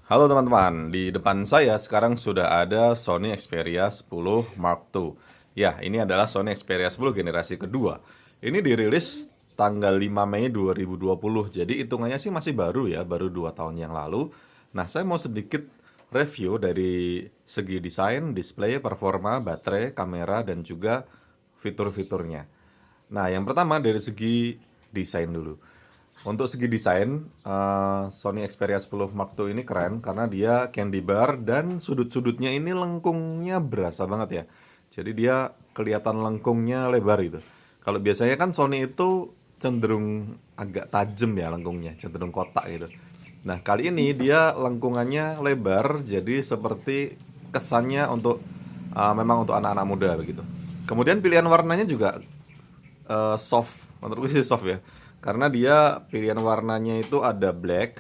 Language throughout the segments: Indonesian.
Halo teman-teman, di depan saya sekarang sudah ada Sony Xperia 10 Mark II. Ya, ini adalah Sony Xperia 10 generasi kedua. Ini dirilis tanggal 5 Mei 2020, jadi hitungannya sih masih baru ya, baru 2 tahun yang lalu. Nah, saya mau sedikit review dari segi desain, display, performa, baterai, kamera, dan juga fitur-fiturnya. Nah, yang pertama dari segi desain dulu. Untuk segi desain, Sony Xperia 10 Mark II ini keren karena dia candy bar dan sudut-sudutnya ini lengkungnya berasa banget ya. Jadi dia kelihatan lengkungnya lebar gitu. Kalau biasanya kan Sony itu cenderung agak tajam ya lengkungnya, cenderung kotak gitu. Nah, kali ini dia lengkungannya lebar, jadi seperti kesannya untuk memang untuk anak-anak muda begitu. Kemudian pilihan warnanya juga soft, menurutku sih soft ya, karena dia pilihan warnanya itu ada black,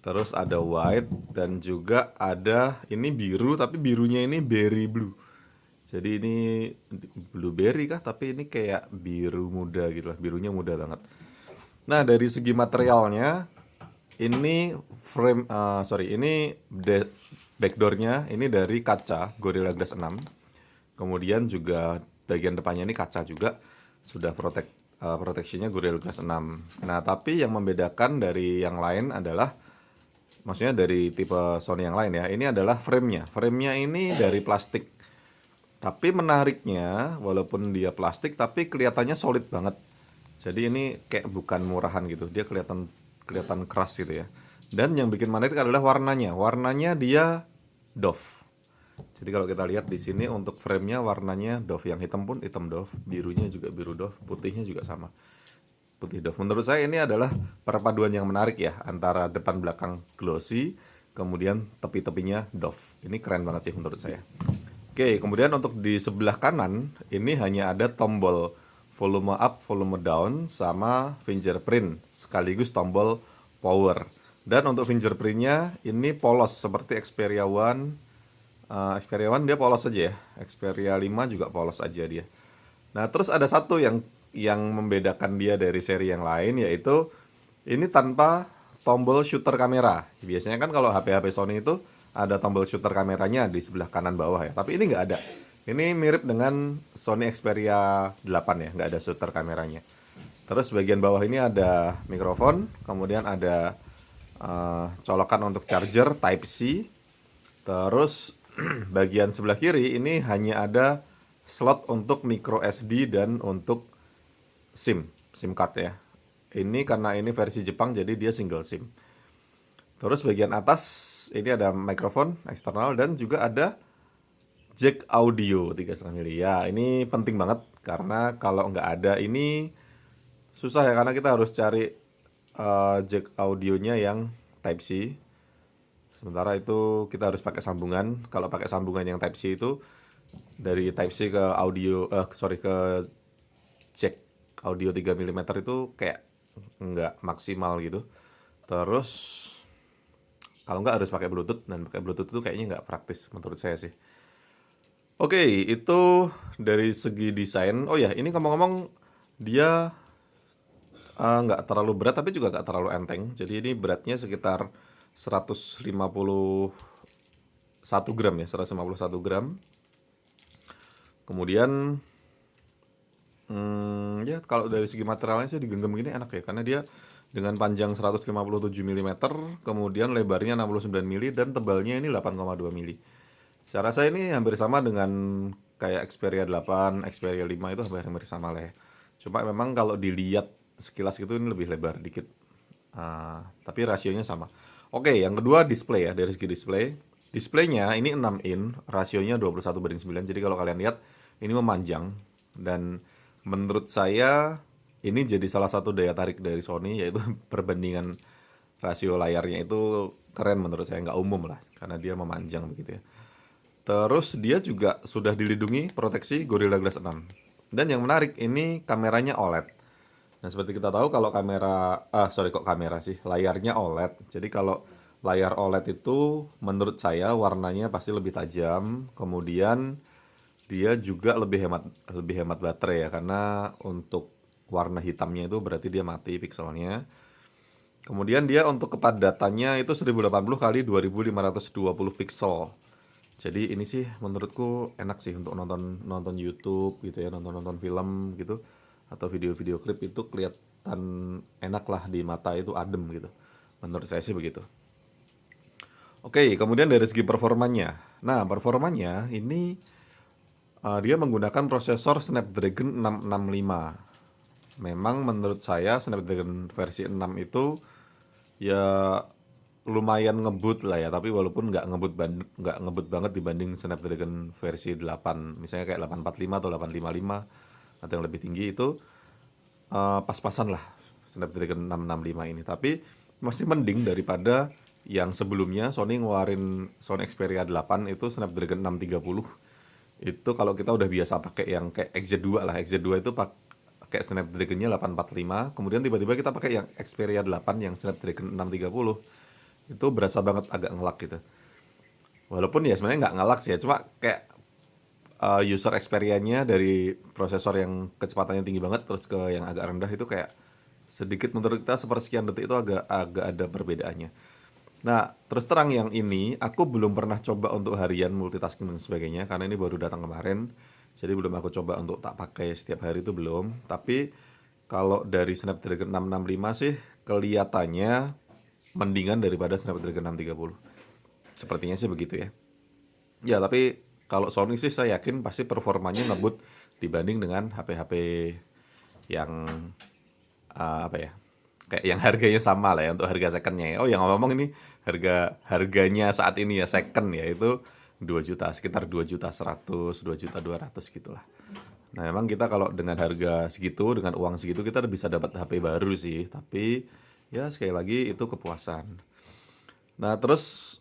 terus ada white, dan juga ada ini biru, tapi birunya ini berry blue. Jadi ini blueberry kah, tapi ini kayak biru muda gitu lah, birunya muda banget. Nah, dari segi materialnya ini ini backdoornya ini dari kaca Gorilla Glass 6. Kemudian juga bagian depannya ini kaca juga, sudah protectionnya Gorilla Glass 6. Nah, tapi yang membedakan dari yang lain adalah, maksudnya dari tipe Sony yang lain ya, ini adalah framenya. Framenya ini dari plastik. Tapi menariknya, walaupun dia plastik, tapi kelihatannya solid banget. Jadi ini kayak bukan murahan gitu, dia kelihatan kelihatan keras gitu ya. Dan yang bikin menarik adalah warnanya. Warnanya dia doff. Jadi kalau kita lihat di sini untuk framenya warnanya doff, yang hitam pun hitam doff, birunya juga biru doff, putihnya juga sama putih doff. Menurut saya ini adalah perpaduan yang menarik ya antara depan belakang glossy, kemudian tepi-tepinya doff. Ini keren banget sih menurut saya. Oke, kemudian untuk di sebelah kanan ini hanya ada tombol volume up, volume down, sama fingerprint sekaligus tombol power. Dan untuk fingerprintnya ini polos seperti Xperia One. Xperia One dia polos aja ya. Xperia 5 juga polos aja dia. Nah, terus ada satu yang membedakan dia dari seri yang lain, yaitu ini tanpa tombol shooter kamera. Biasanya kan kalau HP-HP Sony itu ada tombol shooter kameranya di sebelah kanan bawah ya, tapi ini nggak ada. Ini mirip dengan Sony Xperia 8 ya, nggak ada shooter kameranya. Terus bagian bawah ini ada mikrofon, kemudian ada colokan untuk charger Type C. Terus bagian sebelah kiri ini hanya ada slot untuk micro SD dan untuk SIM card ya. Ini karena ini versi Jepang jadi dia single SIM. Terus bagian atas ini ada mikrofon eksternal dan juga ada jack audio 3,5 mili. Ya, ini penting banget karena kalau nggak ada ini susah ya, karena kita harus cari jack audionya yang Type C. Sementara itu kita harus pakai sambungan. Kalau pakai sambungan yang Type C itu dari Type C ke audio, ke jack audio 3 milimeter itu kayak nggak maksimal gitu. Terus kalau nggak harus pakai Bluetooth, dan pakai Bluetooth itu kayaknya nggak praktis menurut saya sih. Oke, itu dari segi desain. Oh ya, ini ngomong-ngomong dia nggak terlalu berat tapi juga nggak terlalu enteng. Jadi ini beratnya sekitar 151 gram ya, 151 gram. Kemudian ya kalau dari segi materialnya sih digenggam gini enak ya, karena dia dengan panjang 157 milimeter, kemudian lebarnya 69 mili, dan tebalnya ini 8,2 mili. Saya rasa ini hampir sama dengan kayak Xperia 8, Xperia 5 itu hampir sama lah ya. Cuma memang kalau dilihat sekilas gitu ini lebih lebar dikit. Tapi rasionya sama. Oke, yang kedua display ya, dari segi display. Displaynya ini 6 in, rasionya 21:9. Jadi kalau kalian lihat ini memanjang, dan menurut saya ini jadi salah satu daya tarik dari Sony, yaitu perbandingan rasio layarnya itu keren menurut saya, nggak umum lah karena dia memanjang begitu ya. Terus dia juga sudah dilindungi proteksi Gorilla Glass 6. Dan yang menarik ini kameranya OLED. Nah, seperti kita tahu kalau kamera sih, layarnya OLED. Jadi kalau layar OLED itu menurut saya warnanya pasti lebih tajam, kemudian dia juga lebih hemat baterai ya, karena untuk warna hitamnya itu berarti dia mati pikselnya. Kemudian dia untuk kepadatannya itu 1080 kali 2520 pixel. Jadi ini sih menurutku enak sih untuk nonton nonton YouTube gitu ya, nonton-nonton film gitu atau video-video klip itu kelihatan enak lah di mata itu adem gitu. Menurut saya sih begitu. Oke, kemudian dari segi performanya. Nah, performanya ini dia menggunakan prosesor Snapdragon 665. Memang menurut saya Snapdragon versi 6 itu ya lumayan ngebut lah ya, tapi walaupun nggak ngebut banget dibanding Snapdragon versi 8, misalnya kayak 845 atau 855 atau yang lebih tinggi itu pas-pasan lah Snapdragon 665 ini, tapi masih mending daripada yang sebelumnya Sony ngeluarin Sony Xperia 8 itu Snapdragon 630. Itu kalau kita udah biasa pakai yang kayak XZ2 lah, XZ2 itu pakai Snapdragon-nya 845, kemudian tiba-tiba kita pakai yang Xperia 8 yang Snapdragon 630, itu berasa banget agak ngelak gitu. Walaupun ya sebenarnya nggak ngelak sih ya, cuma kayak user experience-nya dari prosesor yang kecepatannya tinggi banget terus ke yang agak rendah itu kayak sedikit menurut kita sepersekian detik itu agak agak ada perbedaannya. Nah, terus terang yang ini aku belum pernah coba untuk harian multitasking dan sebagainya karena ini baru datang kemarin. Jadi belum aku coba untuk tak pakai setiap hari itu belum. Tapi kalau dari Snapdragon 665 sih kelihatannya mendingan daripada Snapdragon 630. Sepertinya sih begitu ya. Ya, tapi kalau Sony sih saya yakin pasti performanya ngebut dibanding dengan HP-HP yang apa ya? Kayak yang harganya sama lah ya untuk harga secondnya ya. Oh, yang ngomong ini harganya saat ini ya second ya itu 2 juta, sekitar 2 juta 100, 2 juta 200 gitulah. Nah, memang kita kalau dengan harga segitu, dengan uang segitu kita bisa dapat HP baru sih, tapi ya sekali lagi itu kepuasan. Nah, terus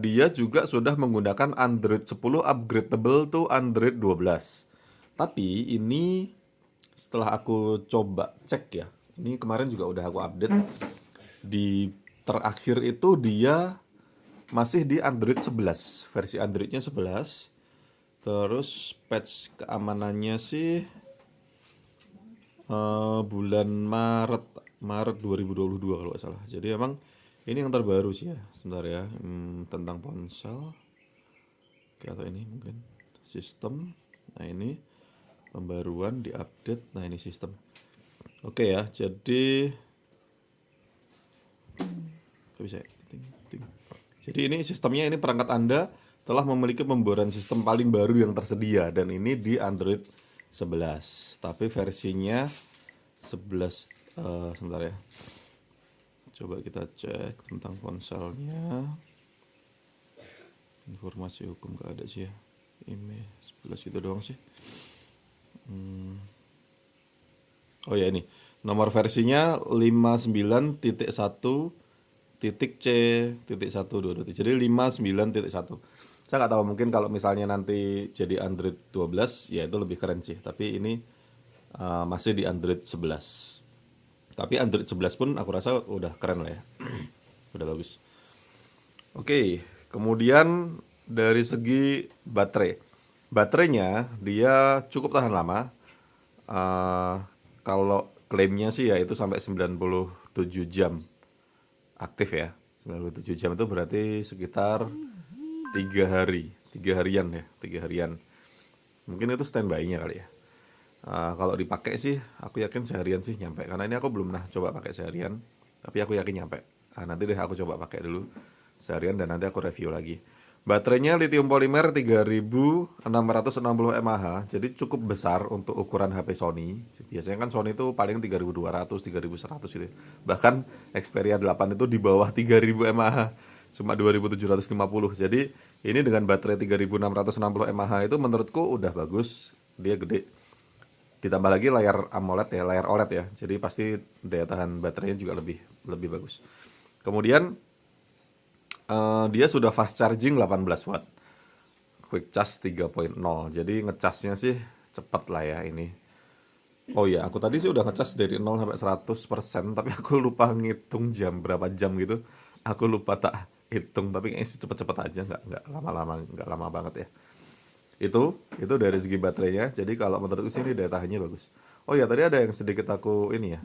dia juga sudah menggunakan Android 10 upgradable to Android 12. Tapi ini setelah aku coba cek ya, ini kemarin juga udah aku update. Di terakhir itu dia masih di Android 11, versi Androidnya 11. Terus patch keamanannya sih bulan Maret 2022 kalau nggak salah. Jadi emang ini yang terbaru sih ya. Sebentar ya, tentang ponsel. Oke, atau ini mungkin sistem. Nah, ini pembaruan diupdate. Nah, ini sistem. Oke ya, jadi nggak bisa ya. Jadi ini sistemnya, ini perangkat Anda telah memiliki pembaruan sistem paling baru yang tersedia dan ini di Android 11. Tapi versinya 11 sebentar ya. Coba kita cek tentang ponselnya. Informasi hukum gak ada sih ya. Email 11 itu doang sih. Oh ya, ini nomor versinya 59.1.c.122. Jadi 59.1. Saya nggak tahu, mungkin kalau misalnya nanti jadi Android 12 ya itu lebih keren sih. Tapi ini masih di Android 11. Tapi Android 11 pun aku rasa udah keren lah ya. Udah bagus. Oke, kemudian dari segi baterai. Baterainya dia cukup tahan lama. Kalau klaimnya sih ya itu sampai 97 jam aktif ya. 97 jam itu berarti sekitar 3 harian ya, 3 harian. Mungkin itu standby-nya kali ya. Kalau dipakai sih aku yakin seharian sih nyampe, karena ini aku belum pernah coba pakai seharian, tapi aku yakin nyampe. Nanti deh aku coba pakai dulu seharian dan nanti aku review lagi. Baterainya lithium polymer 3660 mAh, jadi cukup besar untuk ukuran HP Sony. Biasanya kan Sony itu paling 3200, 3100 gitu. Bahkan Xperia 8 itu di bawah 3000 mAh, cuma 2750. Jadi ini dengan baterai 3660 mAh itu menurutku udah bagus, dia gede. Ditambah lagi layar AMOLED ya, layar OLED ya. Jadi pasti daya tahan baterainya juga lebih bagus. Kemudian dia sudah fast charging 18 watt, quick charge 3.0. Jadi ngecasnya sih cepat lah ya ini. Oh ya, aku tadi sih udah ngecas dari 0 sampai 100%, tapi aku lupa ngitung berapa jam gitu. Aku lupa tak hitung, tapi kayaknya sih cepet-cepet aja, nggak lama banget ya. Itu dari segi baterainya. Jadi kalau menurutku sih ini daya tahannya bagus. Oh ya, tadi ada yang sedikit aku ini ya.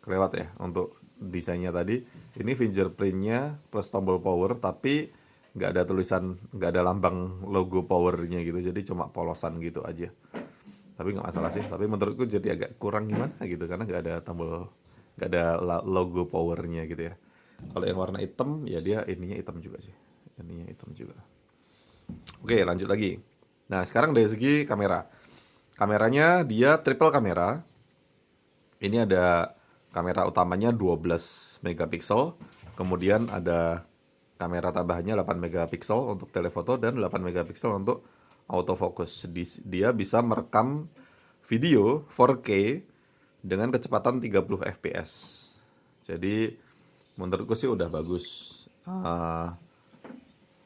kelewat ya untuk desainnya tadi. Ini fingerprintnya plus tombol power, tapi nggak ada tulisan, nggak ada lambang logo powernya gitu, jadi cuma polosan gitu aja. Tapi nggak masalah sih, tapi menurutku jadi agak kurang gimana gitu karena nggak ada tombol, nggak ada logo powernya gitu ya. Kalau yang warna hitam ya dia ininya hitam juga sih, ininya hitam juga. Oke, lanjut lagi. Nah, sekarang dari segi kamera. Kameranya dia triple kamera. Ini ada kamera utamanya 12 megapiksel, kemudian ada kamera tambahannya 8 megapiksel untuk telefoto dan 8 megapiksel untuk autofocus. Dia bisa merekam video 4K dengan kecepatan 30 fps. Jadi menurutku sih udah bagus.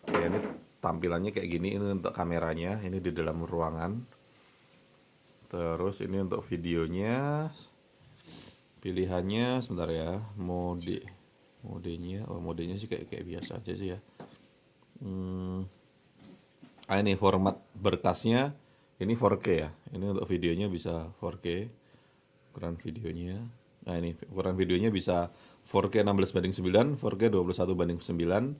Kayak ini tampilannya kayak gini, ini untuk kameranya, ini di dalam ruangan. Terus ini untuk videonya, pilihannya sebentar ya, modenya sih kayak biasa aja sih ya. Ini format berkasnya, ini 4K ya, ini untuk videonya bisa 4K ukuran videonya. Nah ini ukuran videonya bisa 4K 16:9, 4K 21:9,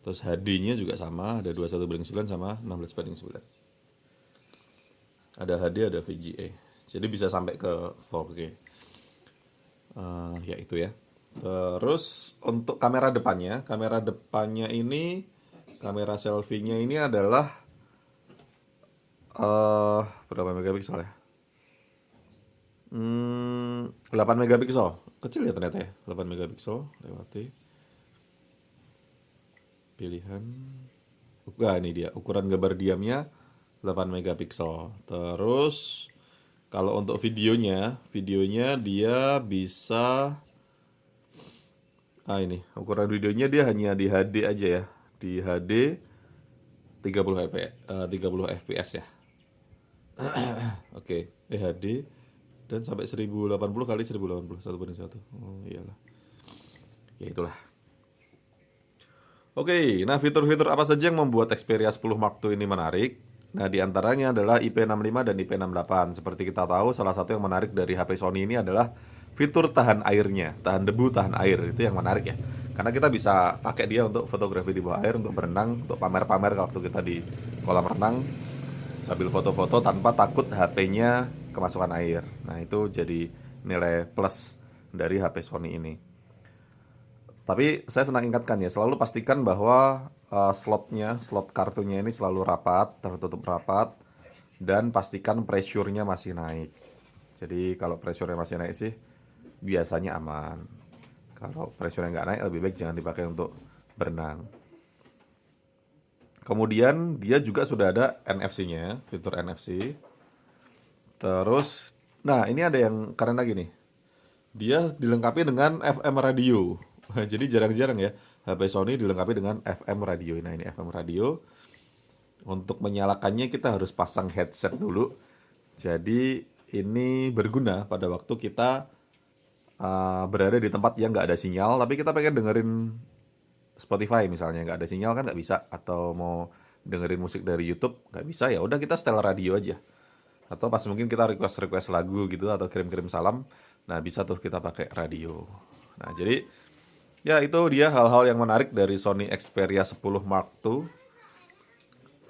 terus HD-nya juga sama, ada 21:9 sama 16:9. Ada HD, ada VGA, jadi bisa sampai ke 4K. Ya itu ya. Terus untuk kamera depannya ini, kamera selfie-nya ini adalah berapa megapiksel ya? 8 megapiksel. Kecil ya ternyata ya, 8 megapiksel. Lewati pilihan. Ini dia, ukuran gambar diamnya 8 megapiksel. Terus kalau untuk videonya dia bisa ini ukuran videonya dia hanya di HD aja ya, di HD 30 fps ya. Oke, HD dan sampai 1080 kali 1080 1:1. Oh iyalah. Ya itulah. Oke, nah fitur-fitur apa saja yang membuat Xperia 10 Mark II ini menarik? Nah, diantaranya adalah IP65 dan IP68. Seperti kita tahu, salah satu yang menarik dari HP Sony ini adalah fitur tahan airnya, tahan debu, tahan air. Itu yang menarik ya. Karena kita bisa pakai dia untuk fotografi di bawah air, untuk berenang, untuk pamer-pamer waktu kita di kolam renang, sambil foto-foto tanpa takut HP-nya kemasukan air. Nah, itu jadi nilai plus dari HP Sony ini. Tapi saya senang ingatkan ya, selalu pastikan bahwa slot kartunya ini selalu rapat, tertutup rapat, dan pastikan pressure-nya masih naik. Jadi kalau pressure-nya masih naik sih biasanya aman. Kalau pressure-nya nggak naik, lebih baik jangan dipakai untuk berenang. Kemudian dia juga sudah ada NFC-nya, fitur NFC. Terus, nah ini ada yang keren lagi nih. Dia dilengkapi dengan FM radio. Jadi jarang-jarang ya HP Sony dilengkapi dengan FM radio. Nah ini FM radio. Untuk menyalakannya kita harus pasang headset dulu. Jadi ini berguna pada waktu kita berada di tempat yang nggak ada sinyal, tapi kita pengen dengerin Spotify misalnya, nggak ada sinyal kan nggak bisa. Atau mau dengerin musik dari YouTube nggak bisa, ya udah kita setel radio aja. Atau pas mungkin kita request lagu gitu atau kirim-kirim salam, nah bisa tuh kita pakai radio. Nah jadi ya itu dia hal-hal yang menarik dari Sony Xperia 10 Mark II.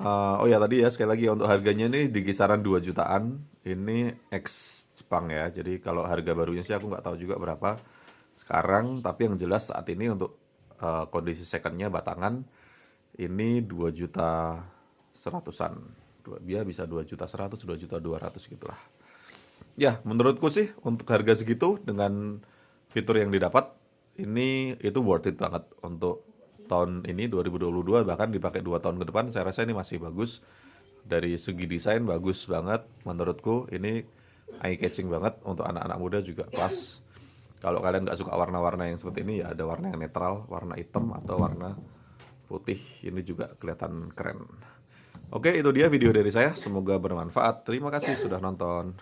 Oh ya tadi ya sekali lagi untuk harganya nih di kisaran 2 jutaan. Ini X Jepang ya. Jadi kalau harga barunya sih aku nggak tahu juga berapa sekarang. Tapi yang jelas saat ini untuk kondisi secondnya batangan ini 2 juta seratusan. Dia bisa 2 juta 100, 2 juta 200 gitulah. Ya menurutku sih untuk harga segitu dengan fitur yang didapat, ini itu worth it banget untuk tahun ini 2022, bahkan dipakai 2 tahun ke depan saya rasa ini masih bagus. Dari segi desain bagus banget menurutku, ini eye catching banget untuk anak-anak muda juga pas. Kalau kalian nggak suka warna-warna yang seperti ini ya ada warna yang netral, warna hitam atau warna putih, ini juga kelihatan keren. Oke, itu dia video dari saya, semoga bermanfaat. Terima kasih sudah nonton.